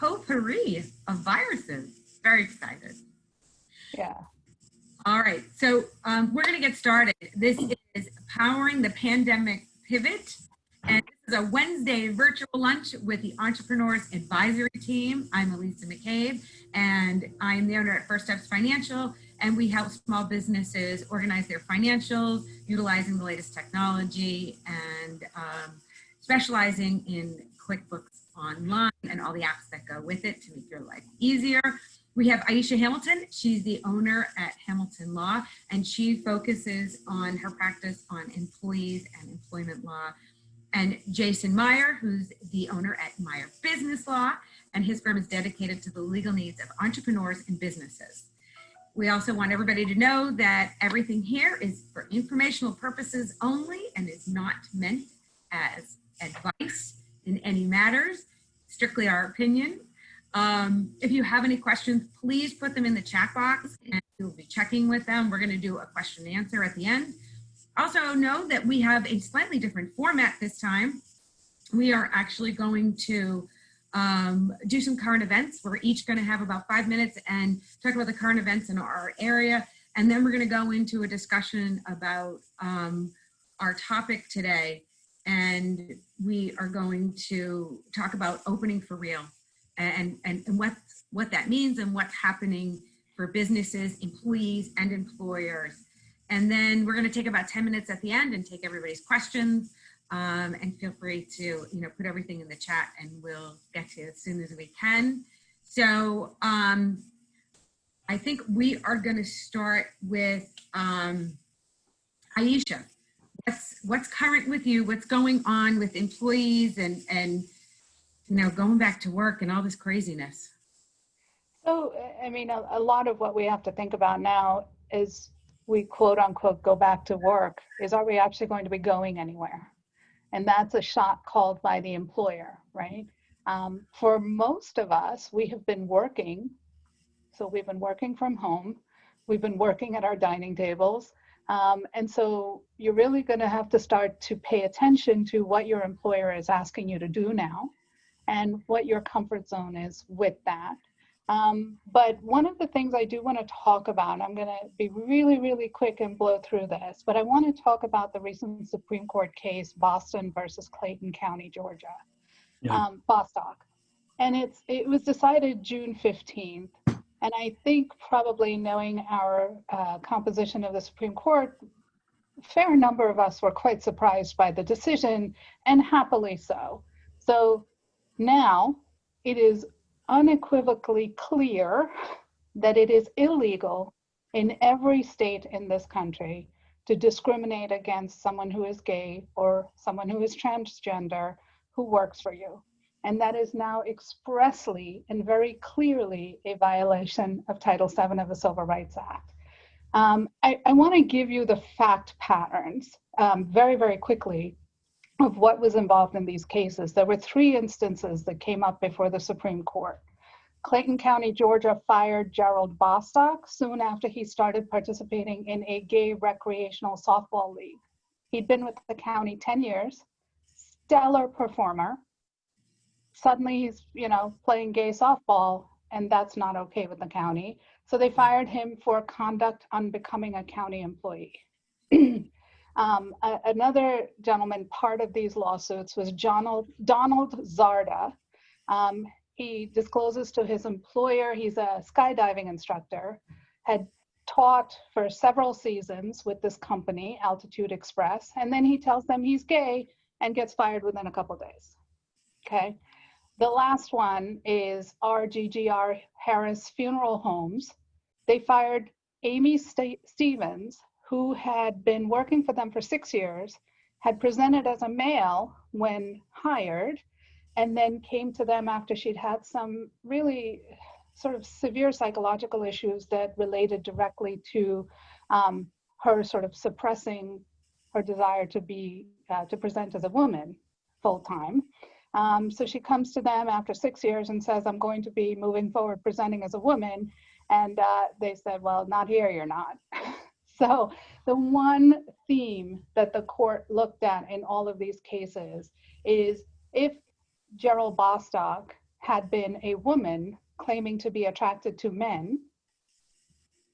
potpourri of viruses. Very excited. Yeah. All right, so we're going to get started. This is Powering the Pandemic Pivot, and this is a Wednesday virtual lunch with the Entrepreneurs Advisory Team. I'm Elisa McCabe, and I'm the owner at First Steps Financial, and we help small businesses organize their financials, utilizing the latest technology, and specializing in QuickBooks Online and all the apps that go with it to make your life easier. We have Aisha Hamilton. She's the owner at Hamilton Law, and she focuses on her practice on employees and employment law. And Jason Meyer, who's the owner at Meyer Business Law, and his firm is dedicated to the legal needs of entrepreneurs and businesses. We also want everybody to know that everything here is for informational purposes only and is not meant as advice in any matters, strictly our opinion. If you have any questions, please put them in the chat box and we'll be checking with them. We're going to do a question and answer at the end. Also know that we have a slightly different format this time. We are actually going to do some current events. We're each going to have about 5 minutes and talk about the current events in our area. And then we're going to go into a discussion about our topic today. And we are going to talk about opening for real. And what that means and what's happening for businesses, employees, and employers. And then we're going to take about 10 minutes at the end and take everybody's questions. And feel free to put everything in the chat, and we'll get to it as soon as we can. So I think we are going to start with Aisha. What's current with you? What's going on with employees and going back to work and all this craziness? So, I mean, a lot of what we have to think about now is we quote unquote go back to work is, are we actually going to be going anywhere? And that's a shot called by the employer, right? For most of us, we have been working. So we've been working from home. We've been working at our dining tables. And so you're really going to have to start to pay attention to what your employer is asking you to do now, and what your comfort zone is with that. But one of the things I do want to talk about, I'm going to be really, really quick and blow through this, but I want to talk about the recent Supreme Court case, Boston versus Clayton County, Georgia, Bostock. And it was decided June 15th. And I think probably knowing our composition of the Supreme Court, a fair number of us were quite surprised by the decision, and happily so. So now it is unequivocally clear that it is illegal in every state in this country to discriminate against someone who is gay or someone who is transgender who works for you. And that is now expressly and very clearly a violation of Title VII of the Civil Rights Act. I want to give you the fact patterns very, very quickly of what was involved in these cases. There were 3 instances that came up before the Supreme Court. Clayton County, Georgia fired Gerald Bostock soon after he started participating in a gay recreational softball league. He'd been with the county 10 years, stellar performer. Suddenly he's, playing gay softball, and that's not okay with the county. So they fired him for conduct unbecoming a county employee. Another gentleman, part of these lawsuits was Donald Zarda. He discloses to his employer, he's a skydiving instructor, had taught for several seasons with this company, Altitude Express, and then he tells them he's gay and gets fired within a couple days. Okay. The last one is RGGR Harris Funeral Homes. They fired Amy Stevens, who had been working for them for 6 years, had presented as a male when hired, and then came to them after she'd had some really sort of severe psychological issues that related directly to her sort of suppressing her desire to present as a woman full-time. So she comes to them after 6 years and says, I'm going to be moving forward presenting as a woman. And they said, well, not here, you're not. So the one theme that the court looked at in all of these cases is if Gerald Bostock had been a woman claiming to be attracted to men,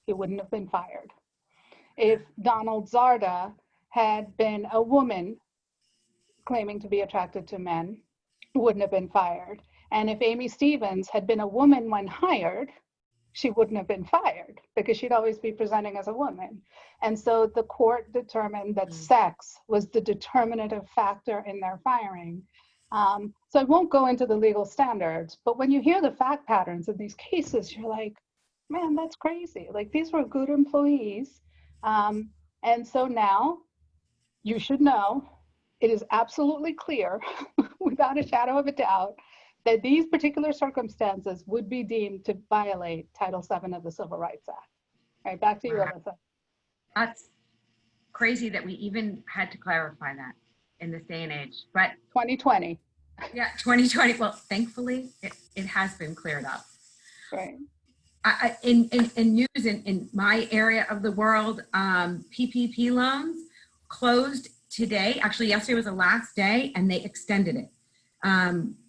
he wouldn't have been fired. If Donald Zarda had been a woman claiming to be attracted to men, wouldn't have been fired. And if Amy Stevens had been a woman when hired, she wouldn't have been fired because she'd always be presenting as a woman. And so the court determined that sex was the determinative factor in their firing. So I won't go into the legal standards, but when you hear the fact patterns in these cases, you're like, man, that's crazy. Like, these were good employees. And so now you should know, it is absolutely clear without a shadow of a doubt that these particular circumstances would be deemed to violate Title VII of the Civil Rights Act. All right, back to you, Alyssa. That's crazy that we even had to clarify that in this day and age, but 2020. yeah, 2020. Well, thankfully it has been cleared up. Right. In news in my area of the world, PPP loans closed today. Actually, yesterday was the last day, and they extended it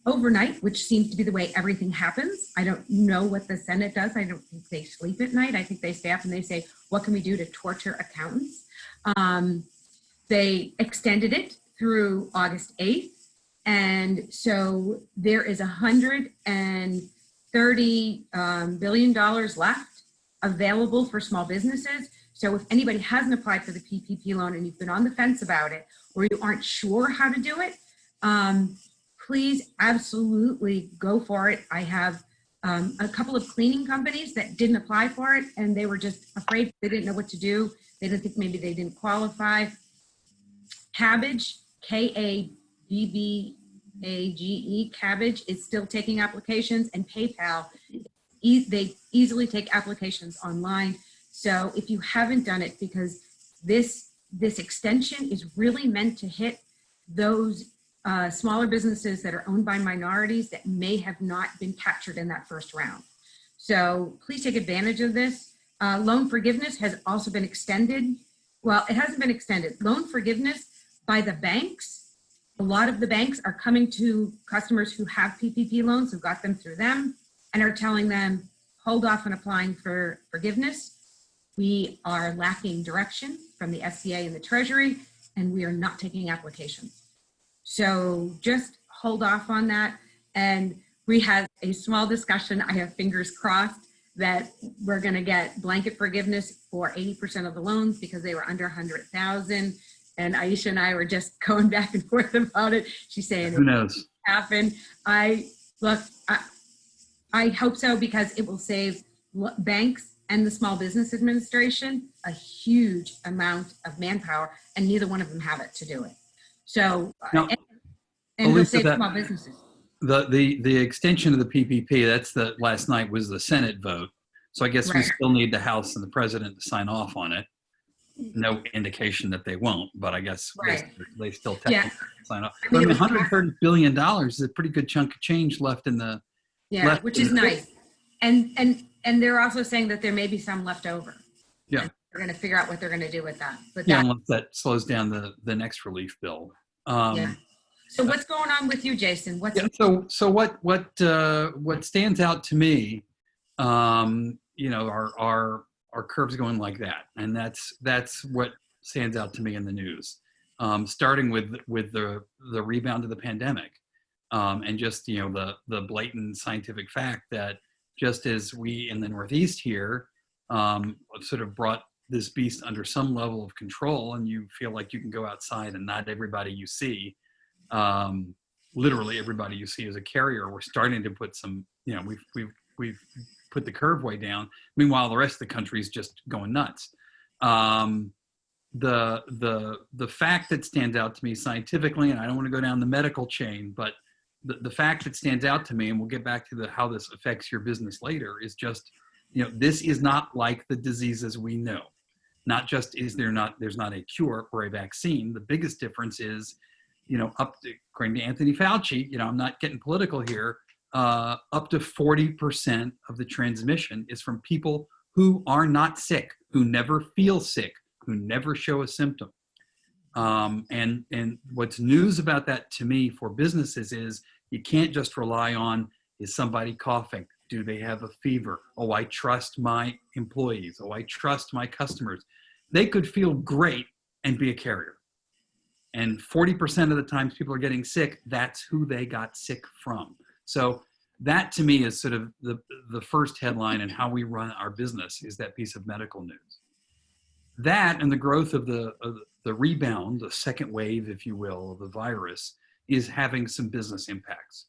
overnight, which seems to be the way everything happens. I don't know what the Senate does. I don't think they sleep at night. I think they stay up and they say, what can we do to torture accountants? They extended it through August 8th. And so there is $130 billion left available for small businesses. So if anybody hasn't applied for the PPP loan and you've been on the fence about it, or you aren't sure how to do it, please absolutely go for it. I have a couple of cleaning companies that didn't apply for it, and they were just afraid. They didn't know what to do. They didn't think maybe they didn't qualify. Cabbage, K-A-B-B-A-G-E, Cabbage is still taking applications, and PayPal, they easily take applications online. So if you haven't done it, because this extension is really meant to hit those smaller businesses that are owned by minorities that may have not been captured in that first round. So please take advantage of this. Loan forgiveness has also been extended. Well, it hasn't been extended. Loan forgiveness by the banks. A lot of the banks are coming to customers who have PPP loans, who got them through them, and are telling them, hold off on applying for forgiveness. We are lacking direction from the SBA and the Treasury, and we are not taking applications. So just hold off on that. And we had a small discussion. I have fingers crossed that we're going to get blanket forgiveness for 80% of the loans because they were under 100,000. And Aisha and I were just going back and forth about it. She's saying, who knows? Happen. I hope so, because it will save banks and the Small Business Administration a huge amount of manpower, and neither one of them have it to do it. So, now, and it'll save small businesses. The extension of the PPP, that's last night was the Senate vote. So I guess we still need the House and the President to sign off on it. No indication that they won't, but I guess they still technically sign off. I mean, $130 billion is a pretty good chunk of change left in the which is nice. And they're also saying that there may be some left over. Yeah, and they're going to figure out what they're going to do with that. But unless that slows down the next relief bill. So what's going on with you, Jason? So what stands out to me, our curves going like that, and that's what stands out to me in the news. Starting with the rebound of the pandemic, and just the blatant scientific fact that just as we in the Northeast here sort of brought this beast under some level of control, and you feel like you can go outside and not everybody you see, literally everybody you see is a carrier. We're starting to put some, we've put the curve way down. Meanwhile, the rest of the country is just going nuts. The fact that stands out to me scientifically, and I don't want to go down the medical chain, but the fact that stands out to me, and we'll get back to how this affects your business later, is just, this is not like the diseases we know. Not just there's not a cure or a vaccine. The biggest difference is, according to Anthony Fauci, I'm not getting political here, up to 40% of the transmission is from people who are not sick, who never feel sick, who never show a symptom. And what's news about that to me for businesses is you can't just rely on Is somebody coughing? Do they have a fever? Oh, I trust my employees. Oh, I trust my customers. They could feel great and be a carrier. And 40% of the times people are getting sick, that's who they got sick from. So that to me is sort of the first headline in how we run our business, is that piece of medical news. That and the growth of the rebound, the second wave, if you will, of the virus, is having some business impacts.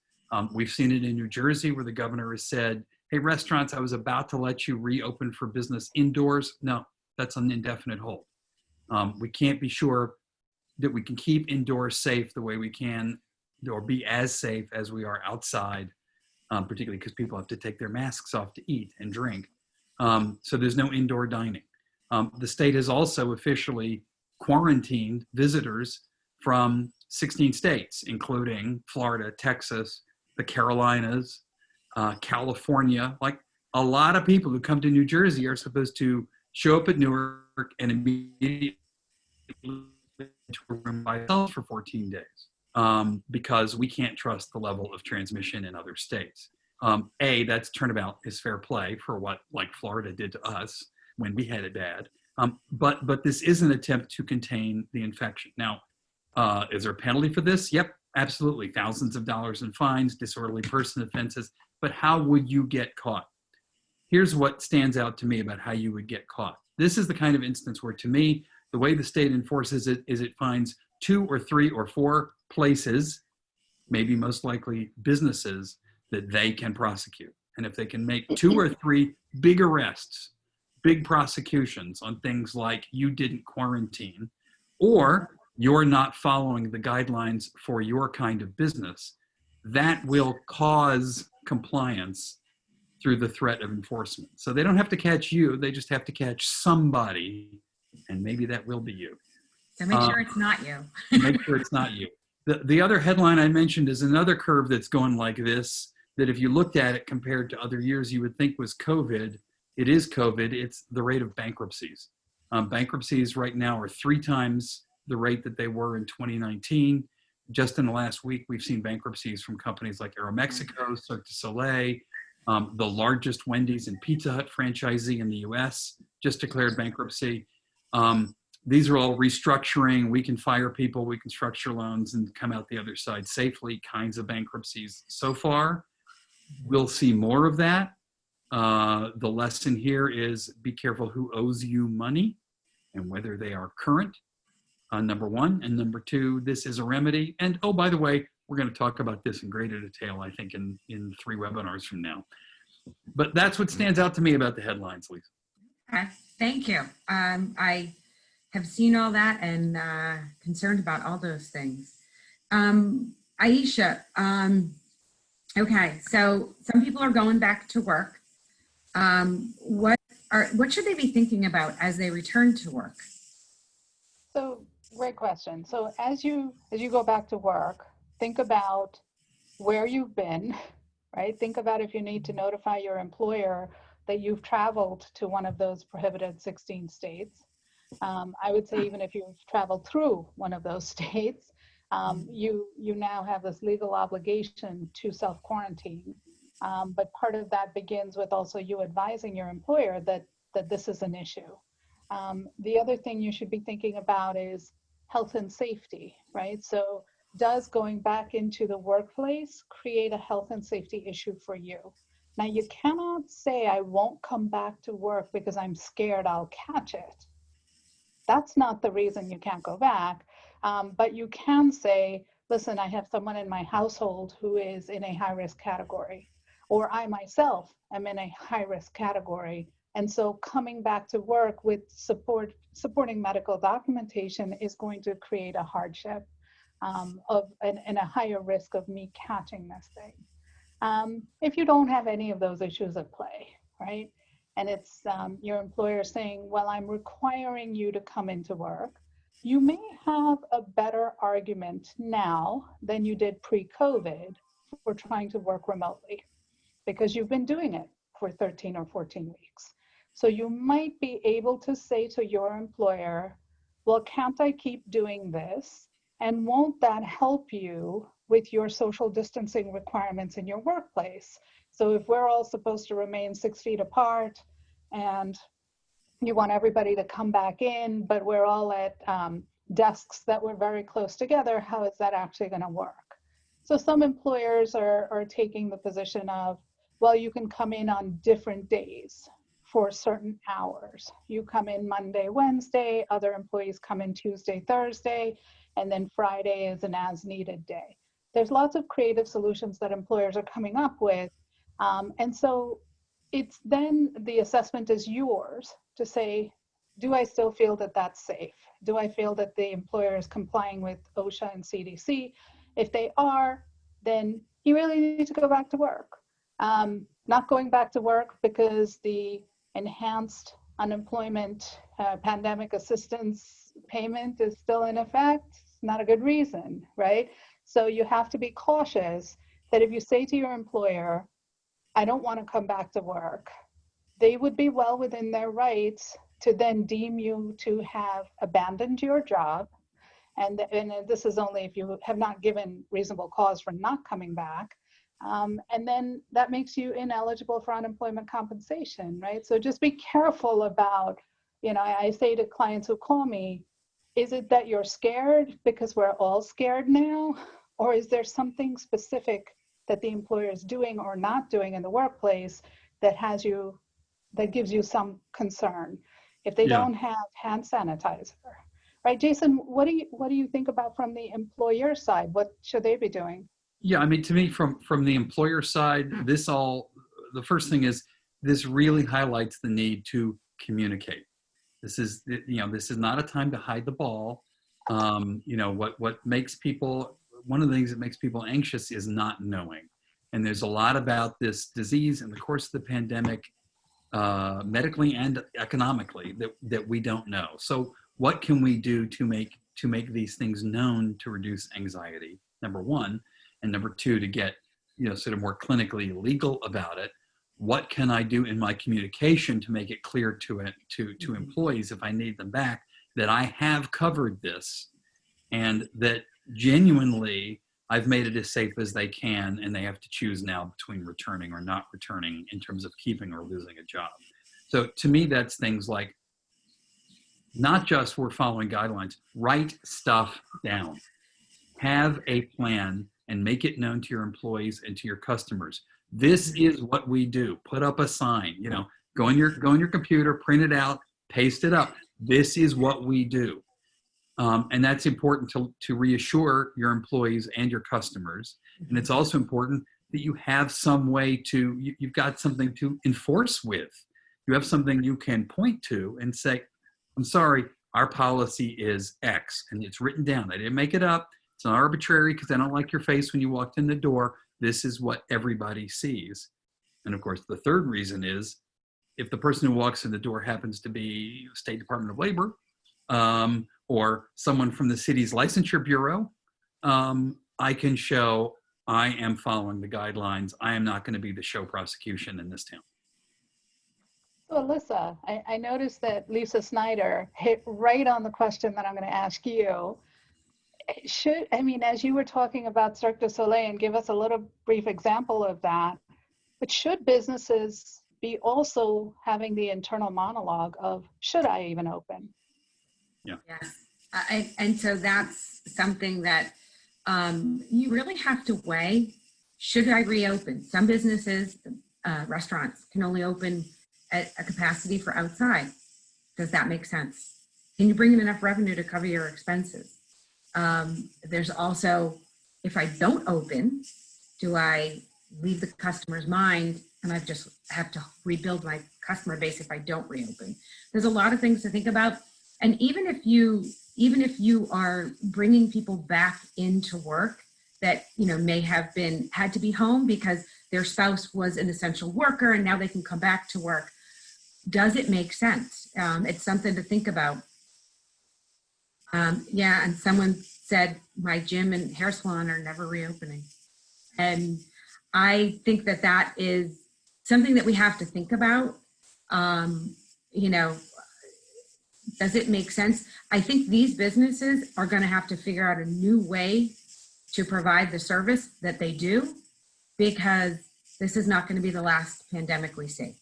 We've seen it in New Jersey, where the governor has said, hey, restaurants, I was about to let you reopen for business indoors. No, that's on indefinite hold. We can't be sure that we can keep indoors safe the way we can, or be as safe as we are outside, particularly because people have to take their masks off to eat and drink. So there's no indoor dining. The state has also officially quarantined visitors from 16 states, including Florida, Texas, the Carolinas, California. Like, a lot of people who come to New Jersey are supposed to show up at Newark and immediately to a room by themselves for 14 days, because we can't trust the level of transmission in other states. That's turnabout is fair play for what, like, Florida did to us when we had it bad. But this is an attempt to contain the infection. Now, is there a penalty for this? Yep, absolutely. Thousands of dollars in fines, disorderly person offenses. But how would you get caught? Here's what stands out to me about how you would get caught. This is the kind of instance where, to me, the way the state enforces it is it finds 2 or 3 or 4 places, maybe most likely businesses, that they can prosecute. And if they can make 2 or 3 big arrests, big prosecutions on things like you didn't quarantine, or you're not following the guidelines for your kind of business, that will cause compliance through the threat of enforcement. So they don't have to catch you, they just have to catch somebody, and maybe that will be you. So make sure it's not you. Make sure it's not you. The other headline I mentioned is another curve that's going like this, that if you looked at it compared to other years, you would think was COVID. It is COVID. It's the rate of bankruptcies. Bankruptcies right now are 3 times the rate that they were in 2019. Just in the last week, we've seen bankruptcies from companies like Aeromexico, Cirque du Soleil, the largest Wendy's and Pizza Hut franchisee in the US just declared bankruptcy. These are all restructuring. We can fire people, we can structure loans and come out the other side safely kinds of bankruptcies so far. We'll see more of that. The lesson here is be careful who owes you money and whether they are current, number 1. And number 2, this is a remedy. And oh, by the way, we're going to talk about this in greater detail, I think, in 3 webinars from now. But that's what stands out to me about the headlines, Lisa. Okay, thank you. I have seen all that and concerned about all those things. Aisha, okay, so some people are going back to work. What should they be thinking about as they return to work? So great question. So as you go back to work, think about where you've been, right? Think about if you need to notify your employer that you've traveled to one of those prohibited 16 states. I would say even if you've traveled through one of those states, you now have this legal obligation to self-quarantine. But part of that begins with also you advising your employer that this is an issue. The other thing you should be thinking about is health and safety, right? So does going back into the workplace create a health and safety issue for you? Now, you cannot say, I won't come back to work because I'm scared I'll catch it. That's not the reason you can't go back. But you can say, listen, I have someone in my household who is in a high-risk category, or I myself am in a high-risk category. And so coming back to work with supporting medical documentation is going to create a hardship and a higher risk of me catching this thing. If you don't have any of those issues at play, right? And it's your employer saying, well, I'm requiring you to come into work. You may have a better argument now than you did pre-COVID for trying to work remotely, because you've been doing it for 13 or 14 weeks. So you might be able to say to your employer, well, can't I keep doing this? And won't that help you with your social distancing requirements in your workplace. So if we're all supposed to remain 6 feet apart and you want everybody to come back in, but we're all at desks that were very close together, how is that actually going to work? So some employers are taking the position of, well, you can come in on different days for certain hours. You come in Monday, Wednesday, other employees come in Tuesday, Thursday, and then Friday is an as-needed day. There's lots of creative solutions that employers are coming up with. And so it's then the assessment is yours to say, do I still feel that that's safe? Do I feel that the employer is complying with OSHA and CDC? If they are, then you really need to go back to work. Not going back to work because the enhanced unemployment pandemic assistance payment is still in effect, it's not a good reason, right? So you have to be cautious that if you say to your employer, I don't want to come back to work, they would be well within their rights to then deem you to have abandoned your job. And this is only if you have not given reasonable cause for not coming back. And then that makes you ineligible for unemployment compensation, right? So just be careful about, I say to clients who call me, is it that you're scared because we're all scared now? Or is there something specific that the employer is doing or not doing in the workplace that gives you some concern? If they don't have hand sanitizer, right? Jason, what do you think about from the employer side? What should they be doing? Yeah, I mean, to me, from the employer side, the first thing is this really highlights the need to communicate. This is not a time to hide the ball. What makes people, one of the things that makes people anxious is not knowing. And there's a lot about this disease in the course of the pandemic, medically and economically, that we don't know. So what can we do to make these things known to reduce anxiety? Number one. And number two, to get, sort of more clinically legal about it. What can I do in my communication to make it clear to employees, if I need them back, that I have covered this and that genuinely I've made it as safe as they can, and they have to choose now between returning or not returning in terms of keeping or losing a job. So to me, that's things like, not just we're following guidelines, write stuff down. Have a plan and make it known to your employees and to your customers. This is what we do. Put up a sign, go on your computer, print it out, paste it up. This is what we do. And that's important to reassure your employees and your customers. And it's also important that you have some way you've got something to enforce with. You have something you can point to and say, I'm sorry, our policy is X, and it's written down. I didn't make it up. It's not arbitrary because I don't like your face when you walked in the door. This is what everybody sees. And of course, the third reason is if the person who walks in the door happens to be State Department of Labor or someone from the city's licensure bureau, I can show I am following the guidelines. I am not going to be the show prosecution in this town. So Alyssa, I noticed that Lisa Snyder hit right on the question that I'm going to ask you. As you were talking about Cirque du Soleil, and give us a little brief example of that, but should businesses be also having the internal monologue of, should I even open? Yeah. Yes. And so that's something that you really have to weigh. Should I reopen? Some businesses, restaurants, can only open at a capacity for outside. Does that make sense? Can you bring in enough revenue to cover your expenses? There's also, if I don't open, do I leave the customer's mind and I just have to rebuild my customer base if I don't reopen? There's a lot of things to think about. And even if you are bringing people back into work that, may have had to be home because their spouse was an essential worker and now they can come back to work, does it make sense? It's something to think about. And someone said my gym and hair salon are never reopening. And I think that is something that we have to think about. Does it make sense? I think these businesses are going to have to figure out a new way to provide the service that they do, because this is not going to be the last pandemic we see.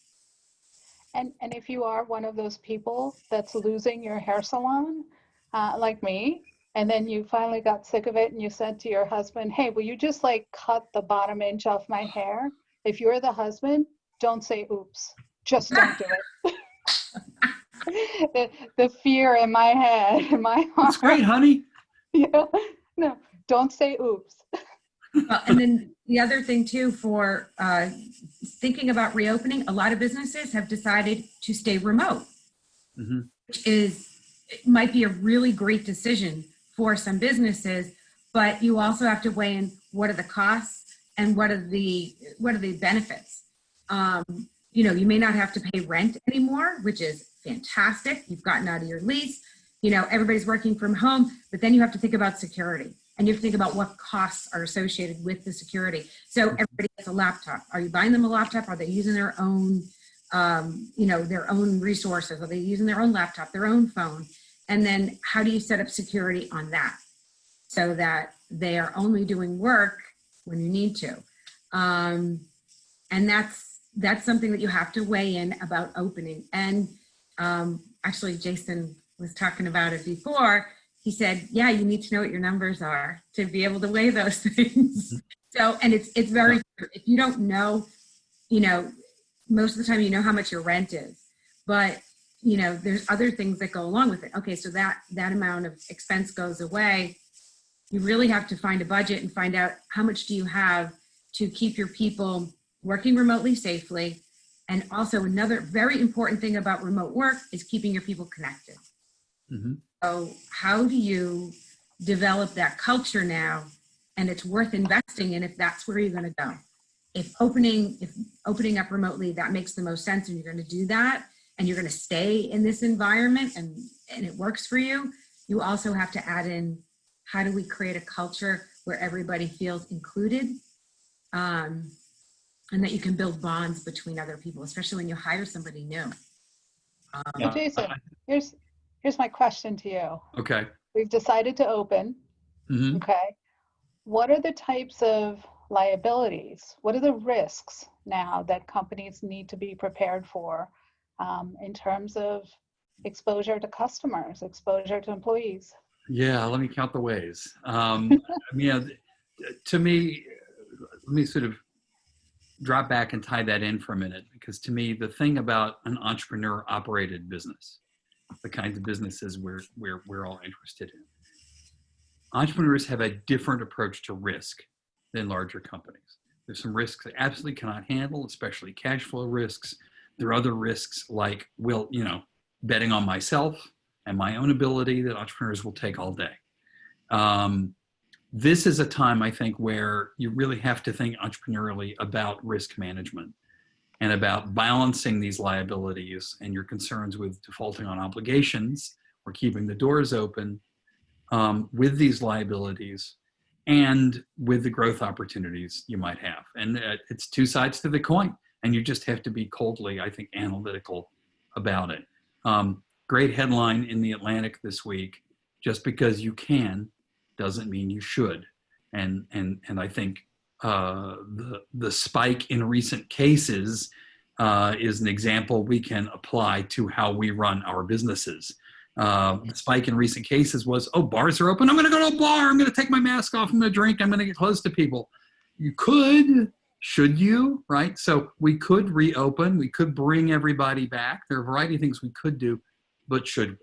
And if you are one of those people that's losing your hair salon, like me, and then you finally got sick of it and you said to your husband, hey, will you just like cut the bottom inch off my hair? If you're the husband, don't say oops. Just don't do it. the fear in my head, in my heart. That's great, honey. You know, no, don't say oops. Well, and then the other thing too, for thinking about reopening, a lot of businesses have decided to stay remote, which it might be a really great decision for some businesses, but you also have to weigh in what are the costs and what are the benefits. You know, you may not have to pay rent anymore, which is fantastic. You've gotten out of your lease. You know, everybody's working from home, but then you have to think about security. And you have to think about what costs are associated with the security. So everybody gets a laptop. Are you buying them a laptop? Are they using their own, you know, their own resources? Are they using their own laptop, their own phone? And then how do you set up security on that so that they are only doing work when you need to? And that's something that you have to weigh in about opening. And actually, Jason was talking about it before. He said, yeah, you need to know what your numbers are to be able to weigh those things. So, and it's very true. If you don't know, you know, most of the time you know how much your rent is, but you know, there's other things that go along with it. Okay, so that amount of expense goes away. You really have to find a budget and find out how much do you have to keep your people working remotely safely. And also another very important thing about remote work is keeping your people connected. So how do you develop that culture now? And it's worth investing in if that's where you're going to go. If opening up remotely, that makes the most sense and you're going to do that and you're going to stay in this environment and it works for you, you also have to add in, how do we create a culture where everybody feels included, and that you can build bonds between other people, especially when you hire somebody new. So Jason, here's my question to you. Okay. We've decided to open. Okay. What are the types of liabilities? What are the risks now that companies need to be prepared for in terms of exposure to customers, exposure to employees? Yeah, let me count the ways. I mean, to me, let me sort of drop back and tie that in for a minute, because to me, the thing about an entrepreneur operated business, the kinds of businesses we're all interested in, entrepreneurs have a different approach to risk than larger companies. There's some risks they absolutely cannot handle, especially cash flow risks. There are other risks like, betting on myself and my own ability that entrepreneurs will take all day. This is a time, I think, where you really have to think entrepreneurially about risk management and about balancing these liabilities and your concerns with defaulting on obligations or keeping the doors open with these liabilities and with the growth opportunities you might have. And it's two sides to the coin, and you just have to be coldly, I think, analytical about it. Great headline in the Atlantic this week: just because you can doesn't mean you should. And I think the spike in recent cases is an example we can apply to how we run our businesses. The spike in recent cases was, oh, bars are open, I'm gonna go to a bar, I'm gonna take my mask off, I'm gonna drink, I'm gonna get close to people. You could, should you, right? So we could reopen, we could bring everybody back. There are a variety of things we could do, but should we?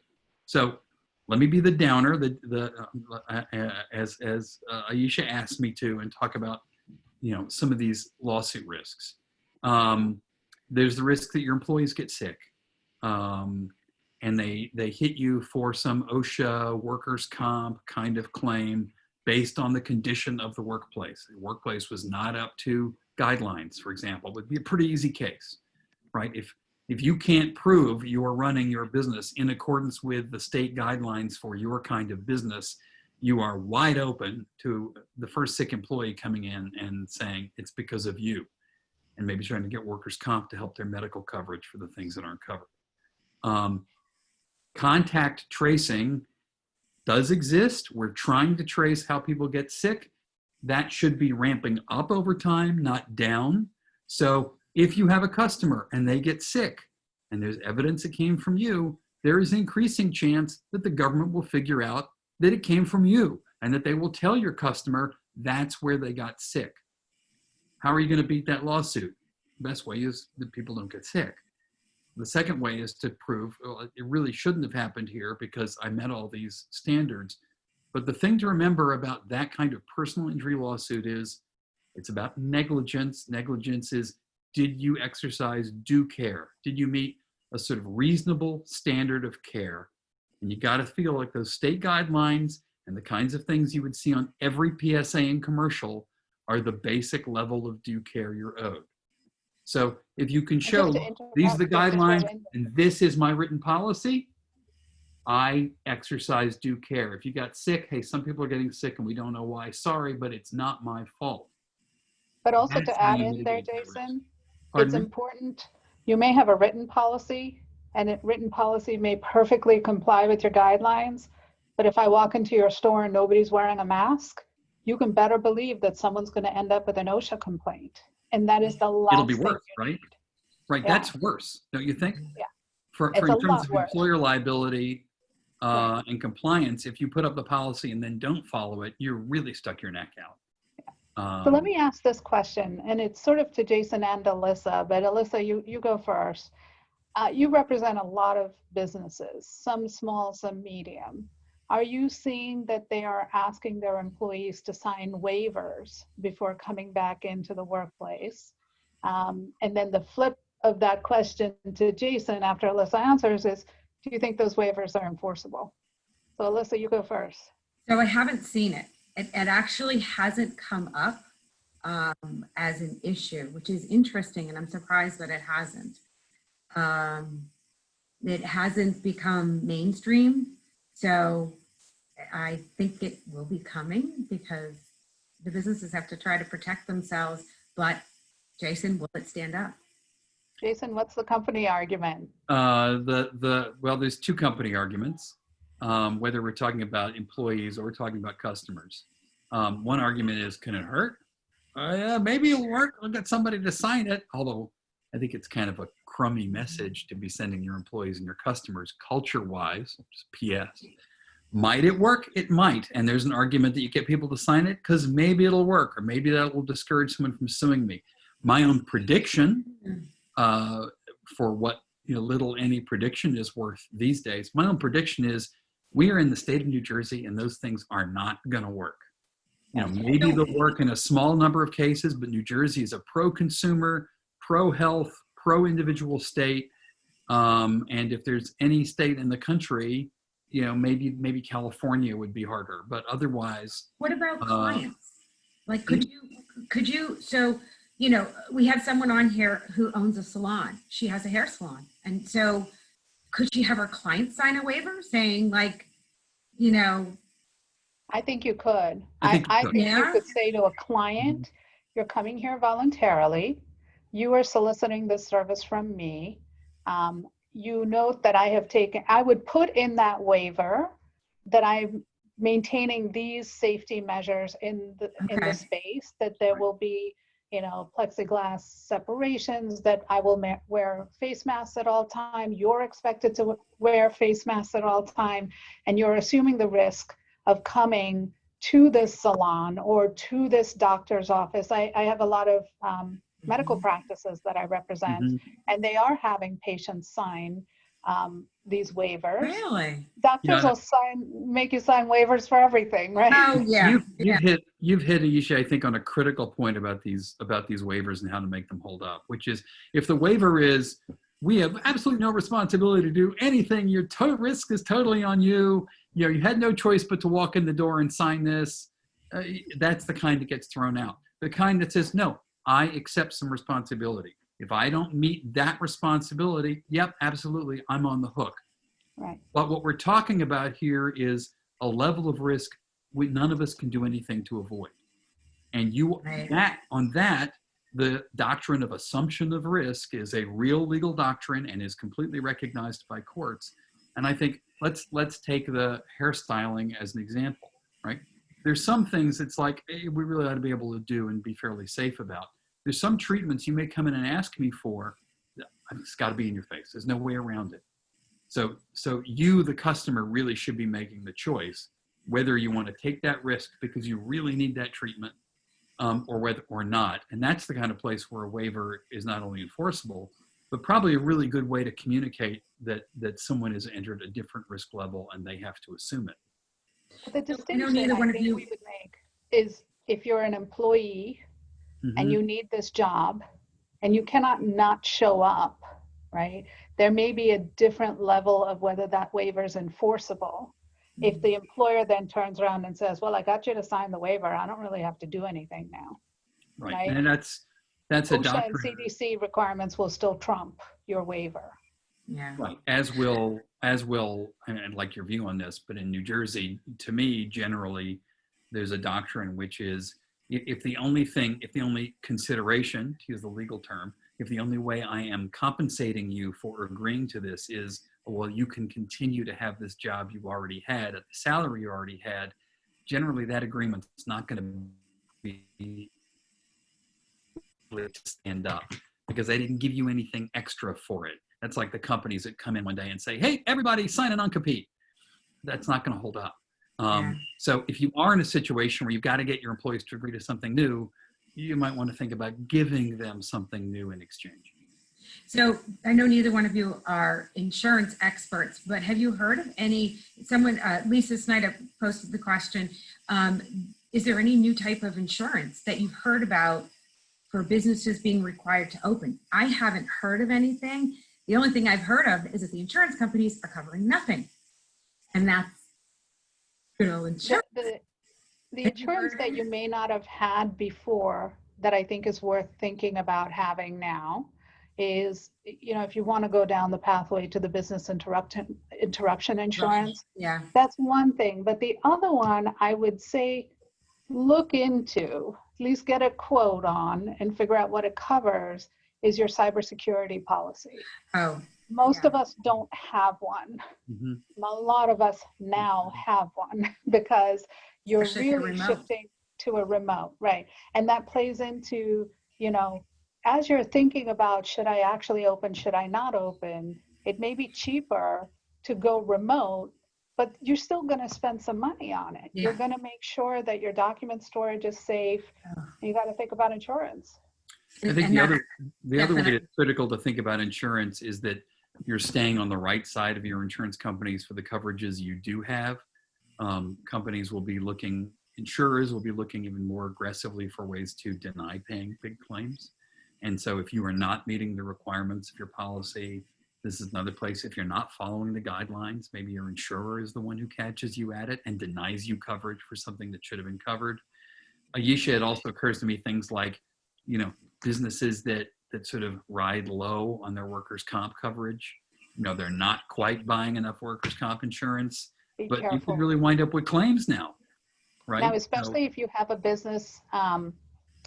So let me be the downer, as Aisha asked me to, and talk about, some of these lawsuit risks. There's the risk that your employees get sick, and they hit you for some OSHA workers' comp kind of claim based on the condition of the workplace. The workplace was not up to guidelines, for example. It would be a pretty easy case, right? If you can't prove you are running your business in accordance with the state guidelines for your kind of business, you are wide open to the first sick employee coming in and saying it's because of you, and maybe trying to get workers' comp to help their medical coverage for the things that aren't covered. Contact tracing does exist. We're trying to trace how people get sick. that should be ramping up over time, not down. So if you have a customer and they get sick and there's evidence it came from you, there is an increasing chance that the government will figure out that it came from you and that they will tell your customer that's where they got sick. How are you going to beat that lawsuit? The best way is that people don't get sick. The second way is to prove, well, it really shouldn't have happened here because I met all these standards. But the thing to remember about that kind of personal injury lawsuit is it's about negligence. Negligence is, did you exercise due care? Did you meet a sort of reasonable standard of care? And you got to feel like those state guidelines and the kinds of things you would see on every PSA and commercial are the basic level of due care you're owed. So if you can show these are the guidelines and this is my written policy, I exercise due care. If you got sick, hey, some people are getting sick and we don't know why. Sorry, but it's not my fault. But also That's to how add you in there, mitigate that risk. Jason, Pardon it's me? important. You may have a written policy, and a written policy may perfectly comply with your guidelines. But if I walk into your store and nobody's wearing a mask, you can better believe that someone's going to end up with an OSHA complaint. And that is the last It'll be thing worse, you right? need. Right, Yeah. that's worse, don't you think? Yeah. For It's in a terms lot of worse. employer liability Right. and compliance, if you put up the policy and then don't follow it, you're really stuck your neck out. So let me ask this question, and it's sort of to Jason and Alyssa, but Alyssa, you go first. You represent a lot of businesses, some small, some medium. Are you seeing that they are asking their employees to sign waivers before coming back into the workplace? And then the flip of that question to Jason after Alyssa answers is, do you think those waivers are enforceable? So Alyssa, you go first. So I haven't seen it. It actually hasn't come up as an issue, which is interesting, and I'm surprised that it hasn't. It hasn't become mainstream, so I think it will be coming because the businesses have to try to protect themselves. But Jason, will it stand up? Jason, what's the company argument? Well, there's two company arguments, whether we're talking about employees or we're talking about customers. One argument is, can it hurt? Yeah, maybe it'll work. I'll get somebody to sign it. Although I think it's kind of a crummy message to be sending your employees and your customers culture-wise, just PS. Might it work? It might. And there's an argument that you get people to sign it because maybe it'll work, or maybe that will discourage someone from suing me. My own prediction for what little any prediction is worth these days, my own prediction is we are in the state of New Jersey and those things are not going to work. Maybe they'll work in a small number of cases, but New Jersey is a pro-consumer, pro-health, pro-individual state. And if there's any state in the country, maybe California would be harder, but otherwise. What about clients? Like, could you, so, we have someone on here who owns a salon. She has a hair salon. And so could she have her clients sign a waiver saying like, I think you could. I think you could say to a client, you're coming here voluntarily. You are soliciting this service from me. You note that I would put in that waiver that I'm maintaining these safety measures in the space, that there will be, plexiglass separations, that I will wear face masks at all time. You're expected to wear face masks at all time, and you're assuming the risk of coming to this salon or to this doctor's office. I have a lot of medical practices that I represent, and they are having patients sign these waivers. Really? Doctors will make you sign waivers for everything, right? Oh yeah. You've hit Ayesha, I think, on a critical point about these waivers and how to make them hold up, which is if the waiver is, we have absolutely no responsibility to do anything, your risk is totally on you, you had no choice but to walk in the door and sign this, that's the kind that gets thrown out. The kind that says, no, I accept some responsibility. If I don't meet that responsibility, yep, absolutely, I'm on the hook. Right. But what we're talking about here is a level of risk none of us can do anything to avoid. And on that, the doctrine of assumption of risk is a real legal doctrine and is completely recognized by courts. And I think let's take the hairstyling as an example, right? there's some things it's like, hey, we really ought to be able to do and be fairly safe about. There's some treatments you may come in and ask me for. It's got to be in your face. There's no way around it. So you, the customer, really should be making the choice whether you want to take that risk because you really need that treatment, or whether or not. And that's the kind of place where a waiver is not only enforceable, but probably a really good way to communicate that someone has entered a different risk level and they have to assume it. The distinction neither I one of think you- we would make is if you're an employee and you need this job and you cannot not show up, right? There may be a different level of whether that waiver is enforceable. If the employer then turns around and says, well, I got you to sign the waiver, I don't really have to do anything now. Right. And that's a OSHA and doctrine. CDC requirements will still trump your waiver. Yeah. Right. As will, and I'd like your view on this, but in New Jersey, to me, generally, there's a doctrine which is if the only consideration, to use the legal term, if the only way I am compensating you for agreeing to this is, well, you can continue to have this job you already had at the salary you already had, generally that agreement's not going to be stand up because they didn't give you anything extra for it. That's like the companies that come in one day and say, hey, everybody sign a non-compete. That's not going to hold up. So if you are in a situation where you've got to get your employees to agree to something new, you might want to think about giving them something new in exchange. So I know neither one of you are insurance experts, but have you heard of someone, Lisa Snyder posted the question, is there any new type of insurance that you've heard about for businesses being required to open? I haven't heard of anything. The only thing I've heard of is that the insurance companies are covering nothing. And that's, insurance. The insurance that you may not have had before that I think is worth thinking about having now is, if you want to go down the pathway to the business interruption insurance, Yeah. that's one thing. But the other one I would say look into, at least get a quote on and figure out what it covers, is your cybersecurity policy. Oh, Most of us don't have one. A lot of us now have one because you're Especially if you're really remote. shifting to a remote, right? And that plays into, as you're thinking about, should I actually open, should I not open, it may be cheaper to go remote, but you're still going to spend some money on it. Yeah. You're going to make sure that your document storage is safe. You got to think about insurance. I think the other way definitely. that's critical to think about insurance is that you're staying on the right side of your insurance companies for the coverages you do have. Insurers will be looking even more aggressively for ways to deny paying big claims. And so if you are not meeting the requirements of your policy, this is another place. If you're not following the guidelines, maybe your insurer is the one who catches you at it and denies you coverage for something that should have been covered. Ayesha, it also occurs to me things like, businesses that sort of ride low on their workers' comp coverage. They're not quite buying enough workers' comp insurance, but you could really wind up with claims now, right? Now, especially if you have a business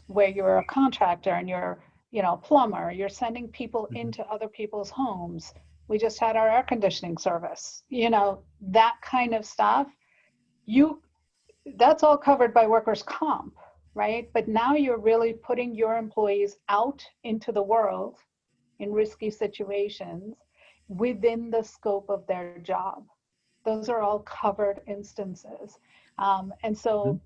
where you're a contractor and you're, a plumber, you're sending people into other people's homes. We just had our air conditioning service, that kind of stuff. That's all covered by workers' comp, right? But now you're really putting your employees out into the world in risky situations within the scope of their job. Those are all covered instances. And so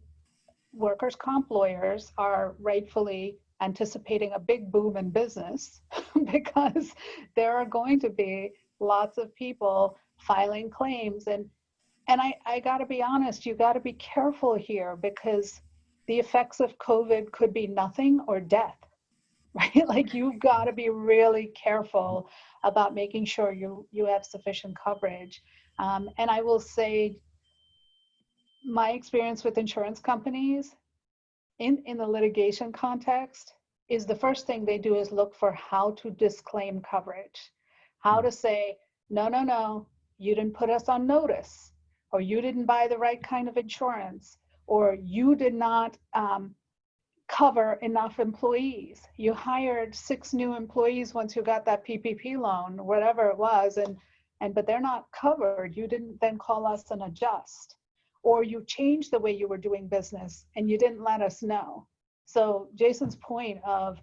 workers' comp lawyers are rightfully anticipating a big boom in business because there are going to be lots of people filing claims. And I got to be honest, you got to be careful here because the effects of COVID could be nothing or death, right? Like you've got to be really careful about making sure you have sufficient coverage. And I will say my experience with insurance companies in the litigation context is the first thing they do is look for how to disclaim coverage, how to say, no, you didn't put us on notice, or you didn't buy the right kind of insurance, or you did not cover enough employees. You hired 6 new employees once you got that PPP loan, whatever it was, but they're not covered. You didn't then call us and adjust. or you changed the way you were doing business and you didn't let us know. So Jason's point of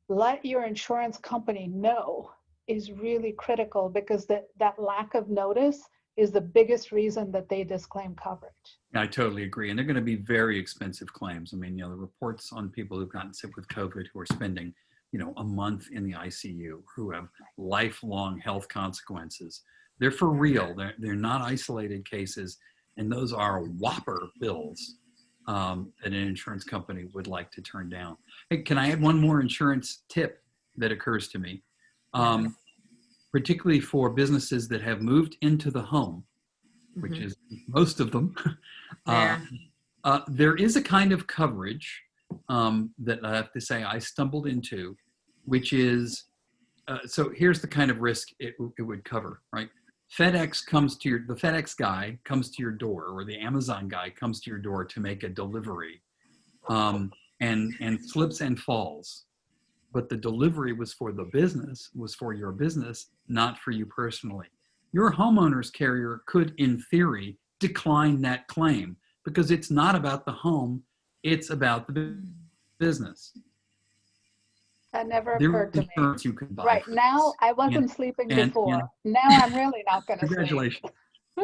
let your insurance company know is really critical, because that lack of notice is the biggest reason that they disclaim coverage. I totally agree. And they're going to be very expensive claims. I mean, the reports on people who've gotten sick with COVID who are spending, a month in the ICU, who have lifelong health consequences. They're for real. They're not isolated cases. And those are whopper bills that an insurance company would like to turn down. Hey, can I add one more insurance tip that occurs to me? Particularly for businesses that have moved into the home, which is most of them. There is a kind of coverage that I have to say I stumbled into, which is, so here's the kind of risk it would cover, right? the FedEx guy comes to your door, or the Amazon guy comes to your door to make a delivery, and slips and falls. But the delivery was for the business, was for your business, not for you personally. Your homeowner's carrier could, in theory, decline that claim because it's not about the home, it's about the business. That never occurred to me. You can buy Right now, I wasn't sleeping before. Now I'm really not going to sleep. Congratulations.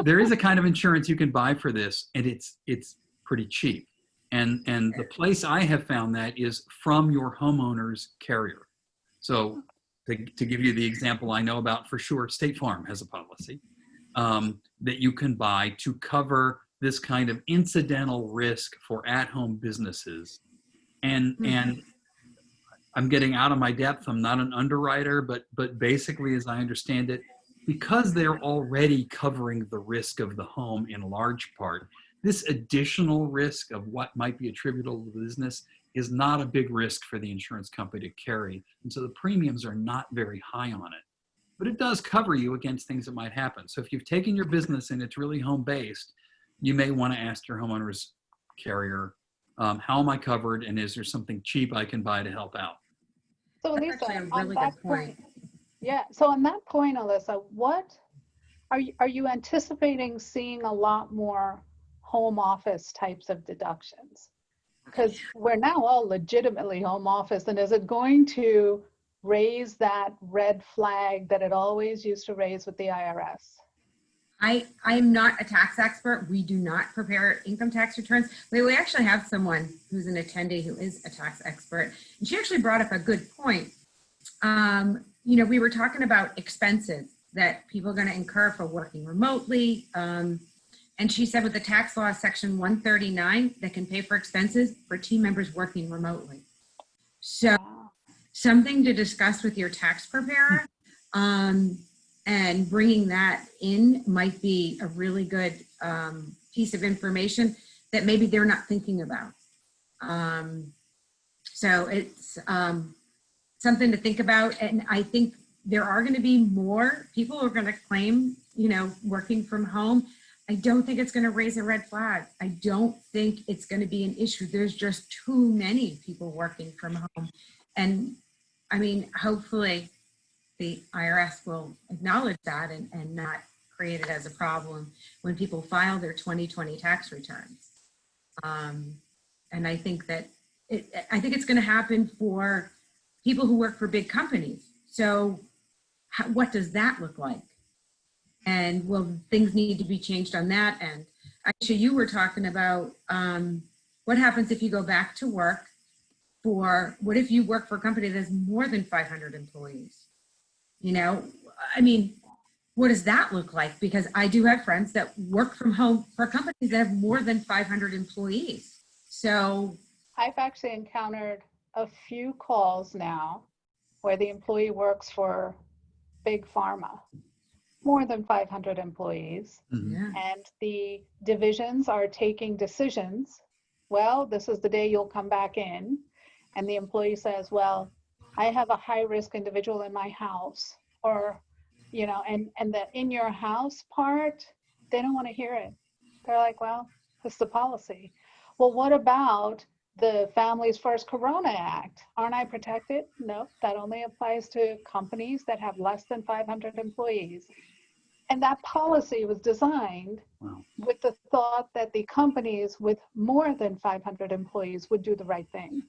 There is a kind of insurance you can buy for this, and it's pretty cheap. And the place I have found that is from your homeowner's carrier. So to give you the example I know about for sure, State Farm has a policy that you can buy to cover this kind of incidental risk for at-home businesses. And I'm getting out of my depth. I'm not an underwriter, but basically, as I understand it, because they're already covering the risk of the home in large part, this additional risk of what might be attributable to the business is not a big risk for the insurance company to carry. And so the premiums are not very high on it. But it does cover you against things that might happen. So if you've taken your business and it's really home-based, you may want to ask your homeowner's carrier, how am I covered, and is there something cheap I can buy to help out? So That's Lisa, actually a on really that good point. yeah. So on that point, Alyssa, what are you anticipating seeing a lot more home office types of deductions? Because we're now all legitimately home office, and is it going to raise that red flag that it always used to raise with the IRS? I'm not a tax expert. We do not prepare income tax returns. We actually have someone who's an attendee who is a tax expert. And she actually brought up a good point. We were talking about expenses that people are going to incur for working remotely. And she said with the tax law section 139, that can pay for expenses for team members working remotely. So something to discuss with your tax preparer. And bringing that in might be a really good piece of information that maybe they're not thinking about. So it's something to think about. And I think there are going to be more people who are going to claim, working from home. I don't think it's going to raise a red flag. I don't think it's going to be an issue. There's just too many people working from home. And I mean, hopefully, the IRS will acknowledge that and not create it as a problem when people file their 2020 tax returns. And I think that it's going to happen for people who work for big companies. So what does that look like? And will things need to be changed on that end? Actually, you were talking about what happens if you go back to work what if you work for a company that has more than 500 employees? What does that look like? Because I do have friends that work from home for companies that have more than 500 employees. So I've actually encountered a few calls now where the employee works for big pharma, more than 500 employees, and the divisions are taking decisions. Well, this is the day you'll come back in. And the employee says, well, I have a high risk individual in my house, or, and the in your house part, they don't want to hear it. They're like, well, it's the policy. Well, what about the Families First Corona Act? Aren't I protected? No, that only applies to companies that have less than 500 employees. And that policy was designed Wow. with the thought that the companies with more than 500 employees would do the right thing.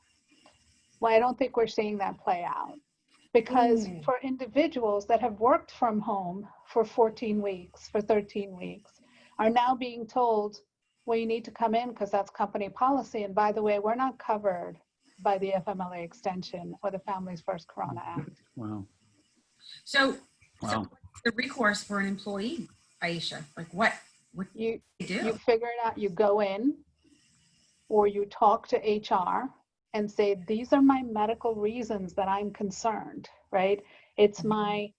Well, I don't think we're seeing that play out, because for individuals that have worked from home for 14 weeks, for 13 weeks, are now being told, well, you need to come in because that's company policy. And by the way, we're not covered by the FMLA extension or the Families First Corona Act. Wow. So Wow. what's the recourse for an employee, Aisha? Like what You do you you do? figure it out, you go in or you talk to HR and say, these are my medical reasons that I'm concerned, right? It's my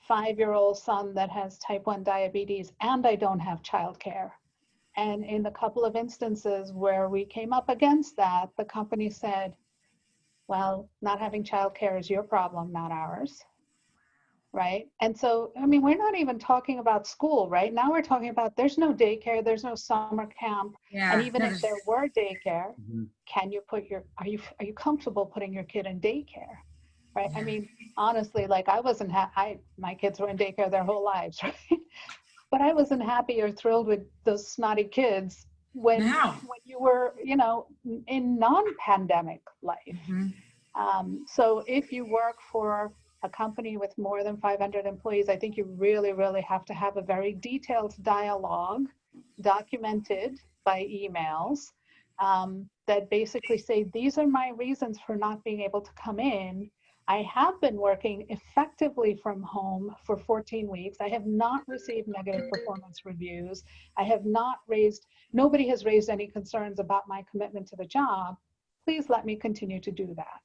5-year-old son that has type 1 diabetes and I don't have childcare. And in the couple of instances where we came up against that, the company said, well, not having childcare is your problem, not ours. Right. And so, I mean, we're not even talking about school, right? Now we're talking about there's no daycare, there's no summer camp. Yeah. And even no, if there were daycare, Mhm. can you put are you comfortable putting your kid in daycare? Right. I mean, honestly, like I wasn't, my kids were in daycare their whole lives, right? But I wasn't happy or thrilled with those snotty kids when No. you were, in non-pandemic life. Mhm. So if you work for a company with more than 500 employees, I think you really, really have to have a very detailed dialogue documented by emails that basically say, these are my reasons for not being able to come in. I have been working effectively from home for 14 weeks. I have not received negative performance reviews. Nobody has raised any concerns about my commitment to the job. Please let me continue to do that.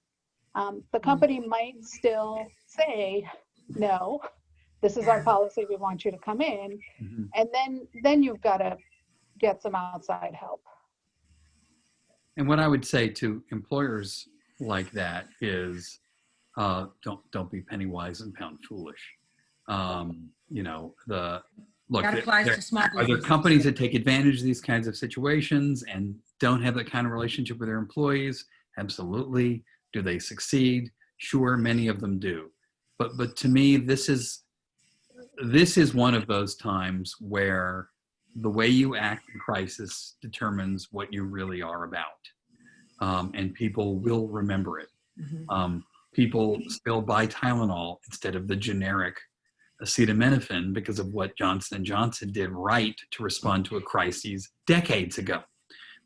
The company might still say, no, this is our policy, we want you to come in. Mhm. And then you've got to get some outside help. And what I would say to employers like that is, don't be penny wise and pound foolish. Look, That applies to small are there businesses. companies that take advantage of these kinds of situations and don't have that kind of relationship with their employees? Absolutely. Do they succeed? Sure, many of them do. But to me, this is one of those times where the way you act in crisis determines what you really are about, and people will remember it. Mhm. People still buy Tylenol instead of the generic acetaminophen because of what Johnson & Johnson did right to respond to a crisis decades ago,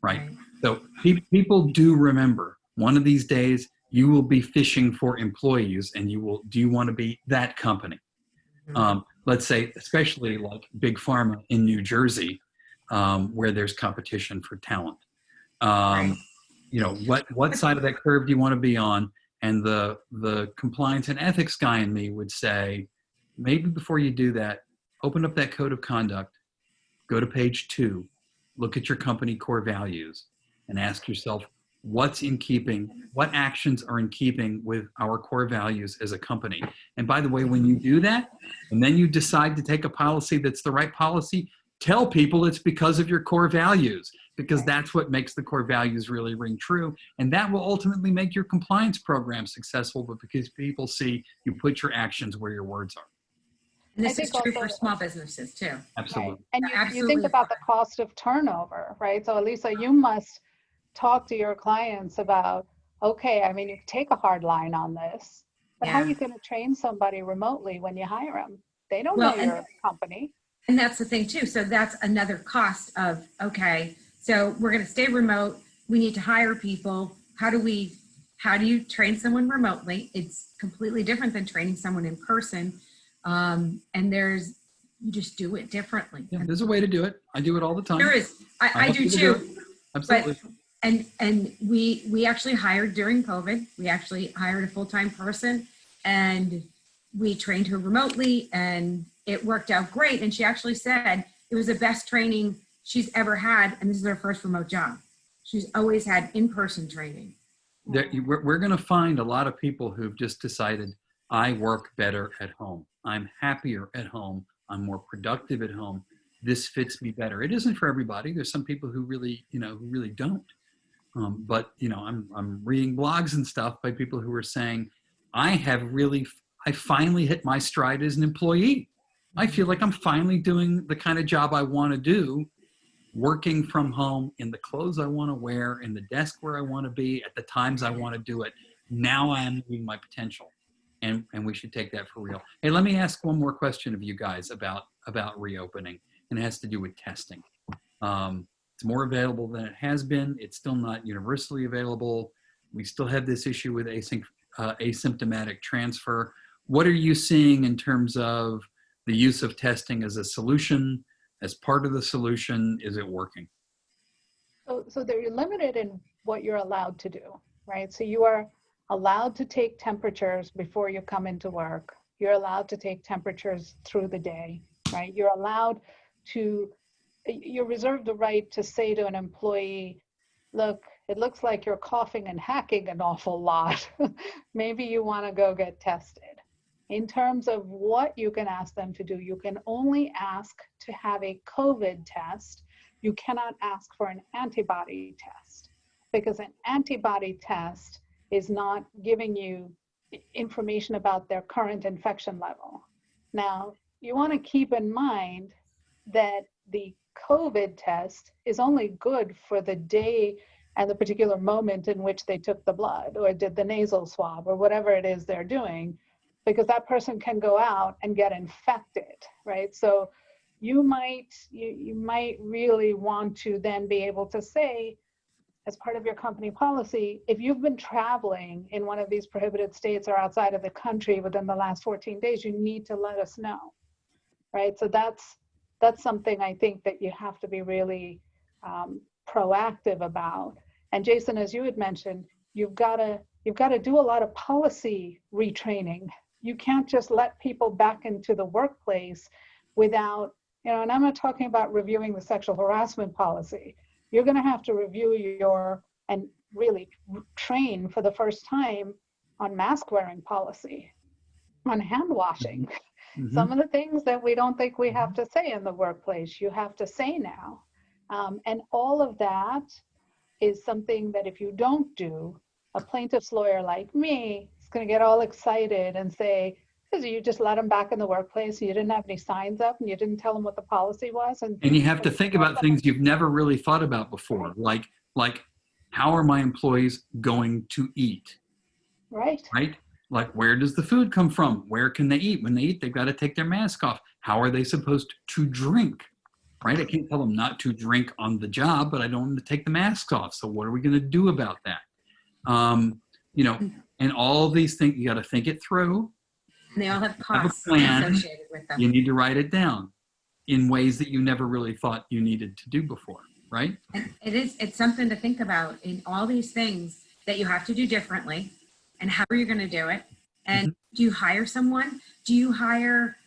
right? So people do remember. One of these days, you will be fishing for employees, and do you want to be that company? Let's say, especially like big pharma in New Jersey, where there's competition for talent. Right. What side of that curve do you want to be on? And the compliance and ethics guy in me would say, maybe before you do that, open up that code of conduct, go to page 2, look at your company core values, and ask yourself, what actions are in keeping with our core values as a company? And by the way, when you do that, and then you decide to take a policy that's the right policy, tell people it's because of your core values, because that's what makes the core values really ring true. And that will ultimately make your compliance program successful, but because people see you put your actions where your words are. And I this is think true also- for small businesses too. Absolutely. Right. And you Absolutely. think about the cost of turnover, right? So Elisa, you must talk to your clients about, okay, I mean, you take a hard line on this, but how are Yeah. you going to train somebody remotely when you hire them? They don't Well, know your company. And that's the thing too. So that's another cost of, okay, so we're going to stay remote. We need to hire people. How do you train someone remotely? It's completely different than training someone in person. And you just do it differently. Yeah, there's a way to do it. I do it all the time. There is. I help do people do too. it. Absolutely. And we actually hired during COVID. We actually hired a full-time person and we trained her remotely and it worked out great. And she actually said it was the best training she's ever had. And this is her first remote job. She's always had in-person training. We're going to find a lot of people who've just decided, I work better at home. I'm happier at home. I'm more productive at home. This fits me better. It isn't for everybody. There's some people who really don't. But I'm reading blogs and stuff by people who are saying, I finally hit my stride as an employee. I feel like I'm finally doing the kind of job I want to do, working from home in the clothes I want to wear, in the desk where I want to be, at the times I want to do it. Now I am moving my potential, and we should take that for real. Hey, let me ask one more question of you guys about reopening, and it has to do with testing. It's more available than it has been. It's still not universally available. We still have this issue with asymptomatic transfer. What are you seeing in terms of the use of testing as a solution, as part of the solution? Is it working? So they're limited in what you're allowed to do, right? So you are allowed to take temperatures before you come into work. You're allowed to take temperatures through the day, right? You're reserved the right to say to an employee, look, it looks like you're coughing and hacking an awful lot. Maybe you want to go get tested. In terms of what you can ask them to do, you can only ask to have a COVID test. You cannot ask for an antibody test, because an antibody test is not giving you information about their current infection level. Now, you want to keep in mind that the COVID test is only good for the day and the particular moment in which they took the blood or did the nasal swab or whatever it is they're doing, because that person can go out and get infected, right? So you might really want to then be able to say, as part of your company policy, if you've been traveling in one of these prohibited states or outside of the country within the last 14 days, you need to let us know, right? So that's something I think that you have to be really proactive about. And Jason, as you had mentioned, you've got to do a lot of policy retraining. You can't just let people back into the workplace without, and I'm not talking about reviewing the sexual harassment policy. You're going to have to review and really train for the first time on mask wearing policy, on hand washing. Mm-hmm. Some of the things that we don't think we have to say in the workplace, you have to say now. And all of that is something that if you don't do, a plaintiff's lawyer like me is going to get all excited and say, because you just let them back in the workplace, and you didn't have any signs up, and you didn't tell them what the policy was. And you have to think about things you've never really thought about before, like how are my employees going to eat? Right. Right? Like, where does the food come from? Where can they eat? When they eat, they've got to take their mask off. How are they supposed to drink? Right? I can't tell them not to drink on the job, but I don't want them to take the masks off. So what are we going to do about that? And all these things, you got to think it through. And they all have costs associated with them. You need to write it down in ways that you never really thought you needed to do before, right? And it's something to think about in all these things that you have to do differently, and how are you going to do it? And do you hire someone? Do you hire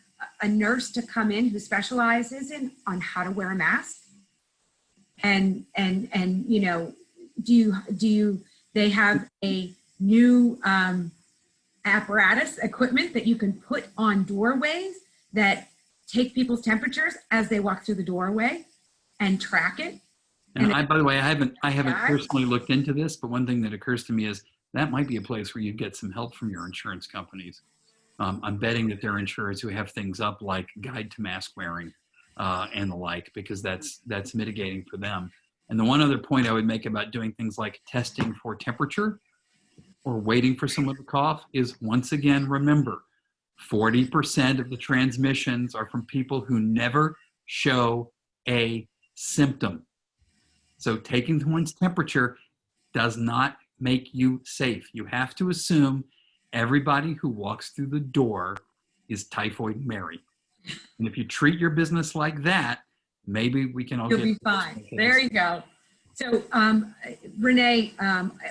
a nurse to come in who specializes on how to wear a mask? And they have a new apparatus, equipment that you can put on doorways that take people's temperatures as they walk through the doorway and track it. And by the way, I haven't personally looked into this, but one thing that occurs to me is that might be a place where you get some help from your insurance companies. I'm betting that there are insurers who have things up like guide to mask wearing and the like, because that's mitigating for them. And the one other point I would make about doing things like testing for temperature or waiting for someone to cough is, once again, remember, 40% of the transmissions are from people who never show a symptom. So taking someone's temperature does not make you safe. You have to assume everybody who walks through the door is Typhoid Mary. And if you treat your business like that, maybe we can all You'll be fine. There you go. So Renee,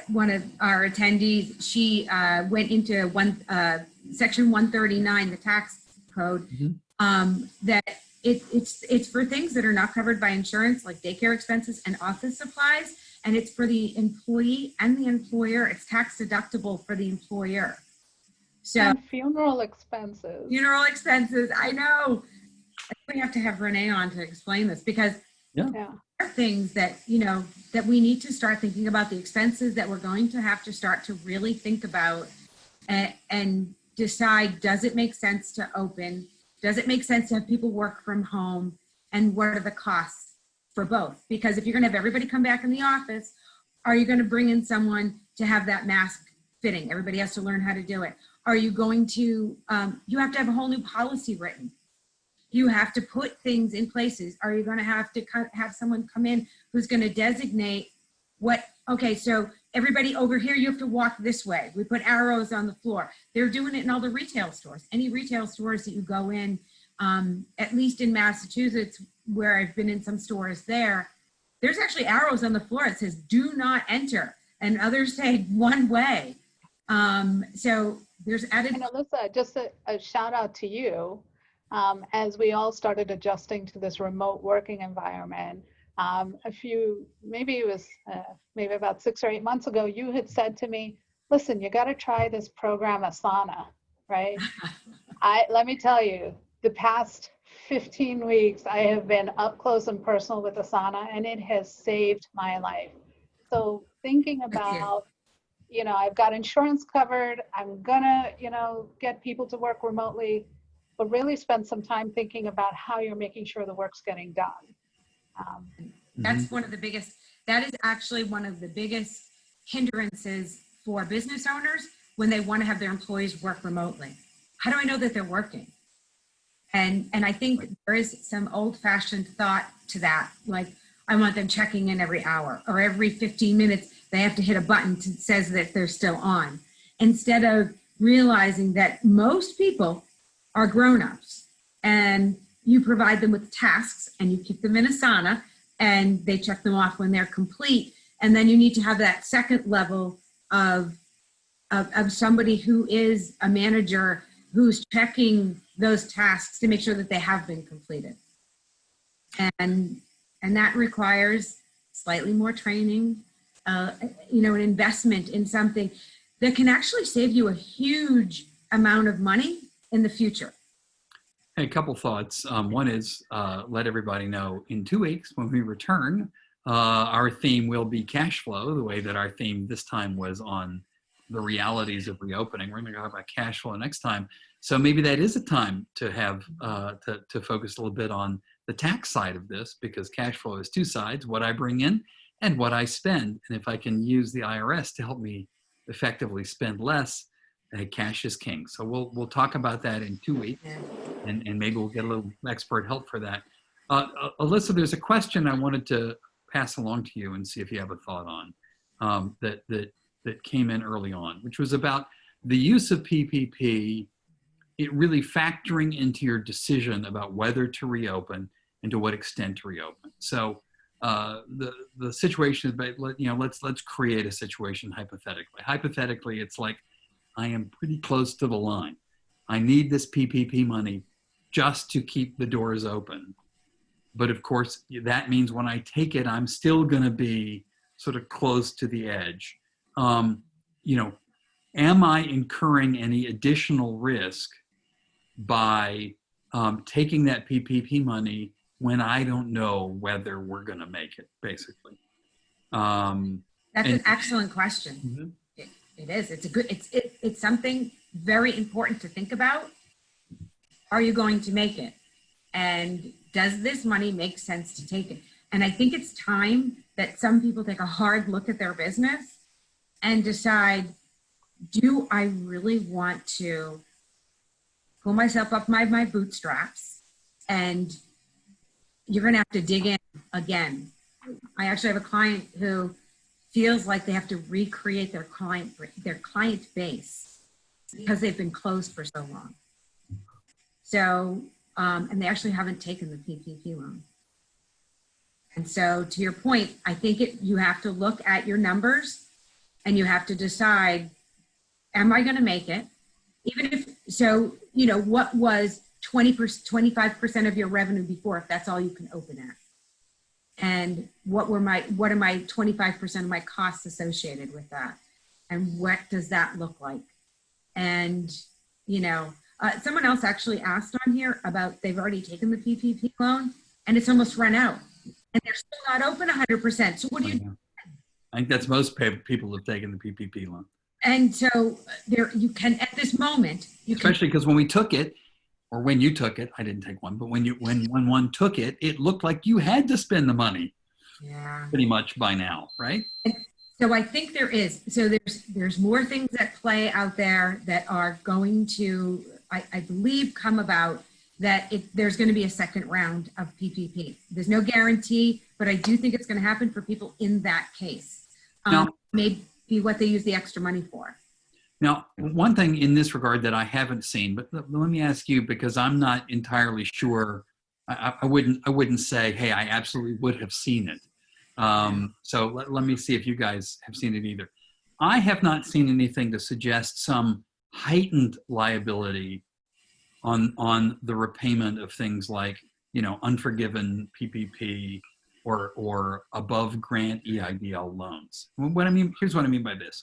one of our attendees, she went into section 139, the tax code, that it's for things that are not covered by insurance, like daycare expenses and office supplies, and it's for the employee and the employer. It's tax deductible for the employer. So and funeral expenses. Funeral expenses, I know. We have to have Renee on to explain this, because there are things that, that we need to start thinking about, the expenses that we're going to have to start to really think about and decide, does it make sense to open? Does it make sense to have people work from home? And what are the costs for both? Because if you're going to have everybody come back in the office, are you going to bring in someone to have that mask fitting? Everybody has to learn how to do it. Are you going to, you have to have a whole new policy written. You have to put things in places. Are you going to have someone come in who's going to designate what, okay, so everybody over here, you have to walk this way. We put arrows on the floor. They're doing it in all the retail stores. Any retail stores that you go in, at least in Massachusetts, where I've been in some stores there's actually arrows on the floor that says, do not enter. And others say one way. So there's added. And Alyssa, just a shout out to you. As we all started adjusting to this remote working environment, maybe about 6 or 8 months ago, you had said to me, listen, you got to try this program Asana, right? Let me tell you, the past 15 weeks, I have been up close and personal with Asana, and it has saved my life. So thinking about, I've got insurance covered, I'm gonna, get people to work remotely, but really spend some time thinking about how you're making sure the work's getting done. That's one of the biggest, that is actually one of the biggest hindrances for business owners when they want to have their employees work remotely. How do I know that they're working? And I think there is some old-fashioned thought to that, like I want them checking in every hour or every 15 minutes, they have to hit a button that says that they're still on, instead of realizing that most people are grown-ups and you provide them with tasks and you keep them in Asana and they check them off when they're complete. And then you need to have that second level of somebody who is a manager who's checking those tasks to make sure that they have been completed. And that requires slightly more training, an investment in something that can actually save you a huge amount of money in the future. Hey, a couple thoughts. One is let everybody know in 2 weeks when we return, our theme will be cash flow, the way that our theme this time was on the realities of reopening. We're going to talk about cash flow next time. So maybe that is a time to have to focus a little bit on the tax side of this, because cash flow is two sides, what I bring in and what I spend. And if I can use the IRS to help me effectively spend less, cash is king. So we'll talk about that in 2 weeks, and maybe we'll get a little expert help for that. Alyssa, there's a question I wanted to pass along to you and see if you have a thought on that came in early on, which was about the use of PPP, it really factoring into your decision about whether to reopen and to what extent to reopen. So the situation is, let's create a situation hypothetically. Hypothetically, it's like, I am pretty close to the line. I need this PPP money just to keep the doors open. But of course, that means when I take it, I'm still going to be sort of close to the edge. Am I incurring any additional risk by taking that PPP money when I don't know whether we're going to make it, basically? That's an excellent question. Mm-hmm. It is. It's something very important to think about. Are you going to make it? And does this money make sense to take it? And I think it's time that some people take a hard look at their business and decide, do I really want to pull myself up my bootstraps? And you're going to have to dig in again. I actually have a client who feels like they have to recreate their client base because they've been closed for so long. So, and they actually haven't taken the PPP loan. And so to your point, I think you have to look at your numbers and you have to decide, am I going to make it? Even if, so, what was 25% of your revenue before, if that's all you can open at? And what are my 25% of my costs associated with that? And what does that look like? And, someone else actually asked on here about they've already taken the PPP loan and it's almost run out and they're still not open 100%. So what do you do? I think that's most people have taken the PPP loan. And so you can, at this moment, especially because when we took it, or when you took it, I didn't take one, but when one took it, it looked like you had to spend the money Yeah. pretty much by now, right? So I think there is. So there's more things at play out there that are going to, I believe, come about that there's going to be a second round of PPP. There's no guarantee, but I do think it's going to happen for people in that case. Maybe what they use the extra money for. Now, one thing in this regard that I haven't seen, but let me ask you, because I'm not entirely sure. I wouldn't say, hey, I absolutely would have seen it. So let me see if you guys have seen it either. I have not seen anything to suggest some heightened liability on the repayment of things like, unforgiven PPP or above grant EIDL loans. Here's what I mean by this.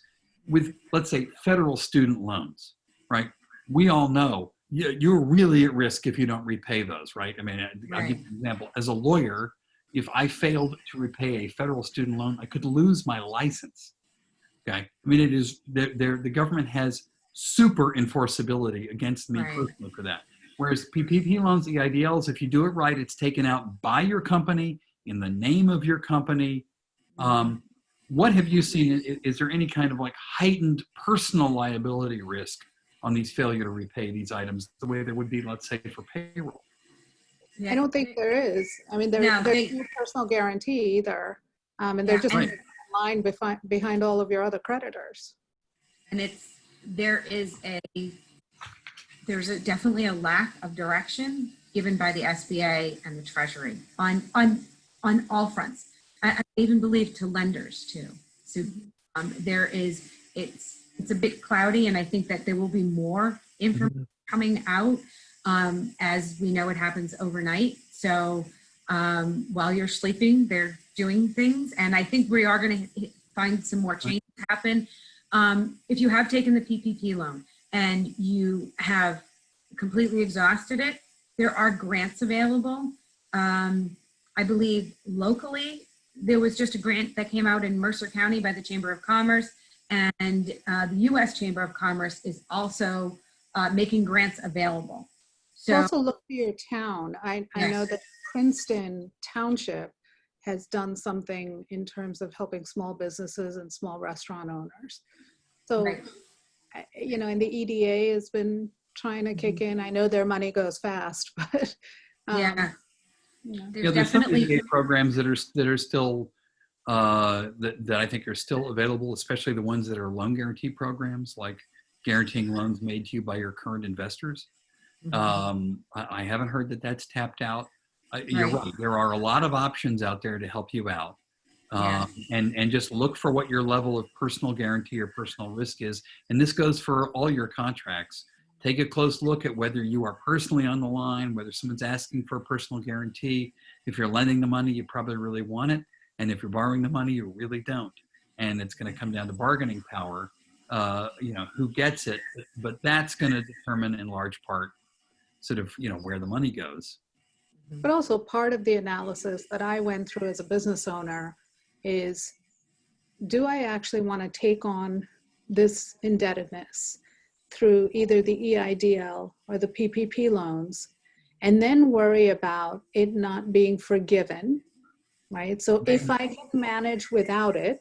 With, let's say, federal student loans, right? We all know you're really at risk if you don't repay those, right? I mean, I'll give you an example. As a lawyer, if I failed to repay a federal student loan, I could lose my license. Okay, I mean, it is the government has super enforceability against me personally for that. Whereas PPP loans, the EIDLs, if you do it right, it's taken out by your company in the name of your company. What have you seen? Is there any kind of like heightened personal liability risk on these failure to repay these items the way there would be, let's say, for payroll? I don't think there is. I mean, there's no personal guarantee either. And they're just in line behind all of your other creditors. And there's definitely a lack of direction given by the SBA and the Treasury on all fronts. I even believe to lenders too. So it's a bit cloudy, and I think that there will be more information coming out as we know it happens overnight. So while you're sleeping, they're doing things, and I think we are going to find some more changes happen. If you have taken the PPP loan and you have completely exhausted it, there are grants available. I believe locally, there was just a grant that came out in Mercer County by the Chamber of Commerce, and the U.S. Chamber of Commerce is also making grants available. So also look to your town. I know that Princeton Township has done something in terms of helping small businesses and small restaurant owners. So, and the EDA has been trying to kick in. I know their money goes fast, but there's some EDA programs that are still that I think are still available, especially the ones that are loan guarantee programs, like guaranteeing loans made to you by your current investors. I haven't heard that that's tapped out. You're right. There are a lot of options out there to help you out. And just look for what your level of personal guarantee or personal risk is. And this goes for all your contracts. Take a close look at whether you are personally on the line, whether someone's asking for a personal guarantee. If you're lending the money, you probably really want it. And if you're borrowing the money, you really don't. And it's going to come down to bargaining power, who gets it. But that's going to determine in large part sort of, where the money goes. But also part of the analysis that I went through as a business owner is, do I actually want to take on this indebtedness through either the EIDL or the PPP loans and then worry about it not being forgiven, right? So if I can manage without it,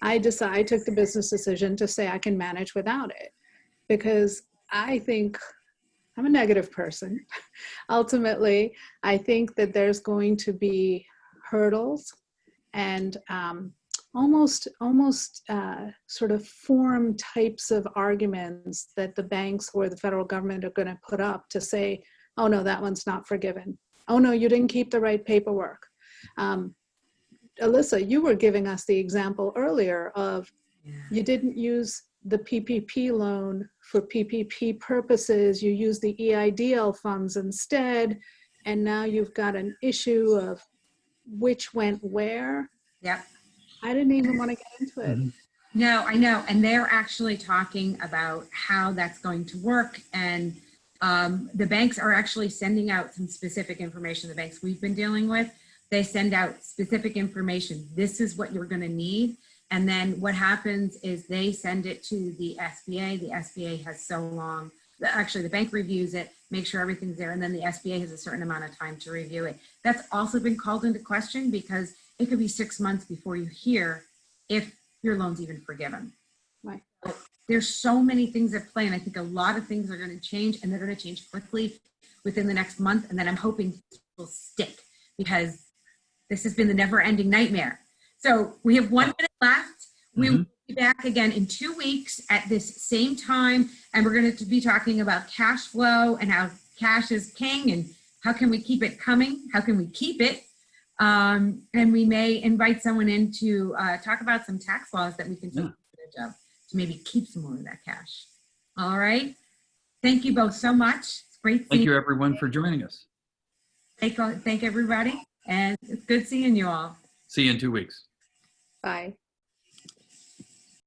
I took the business decision to say I can manage without it, because I think I'm a negative person. Ultimately, I think that there's going to be hurdles and almost sort of form types of arguments that the banks or the federal government are going to put up to say, oh no, that one's not forgiven. Oh no, you didn't keep the right paperwork. Alyssa, you were giving us the example earlier of you didn't use the PPP loan for PPP purposes, you use the EIDL funds instead, and now you've got an issue of which went where. Yep. I didn't even want to get into it. No, I know. And they're actually talking about how that's going to work. And the banks are actually sending out some specific information. The banks we've been dealing with, they send out specific information. This is what you're going to need. And then what happens is they send it to the SBA. The SBA has so long, actually the bank reviews it, make sure everything's there. And then the SBA has a certain amount of time to review it. That's also been called into question because it could be 6 months before you hear if your loan's even forgiven. Right. There's so many things at play, and I think a lot of things are going to change, and they're going to change quickly within the next month. And then I'm hoping this will stick because this has been the never-ending nightmare. So we have 1 minute left. We will be back again in 2 weeks at this same time, and we're going to be talking about cash flow and how cash is king and how can we keep it coming? How can we keep it? And we may invite someone in to talk about some tax laws that we can take advantage of to maybe keep some more of that cash. All right. Thank you both so much. It's great. Thank you everyone for joining us. Thank everybody. And it's good seeing you all. See you in 2 weeks. Bye.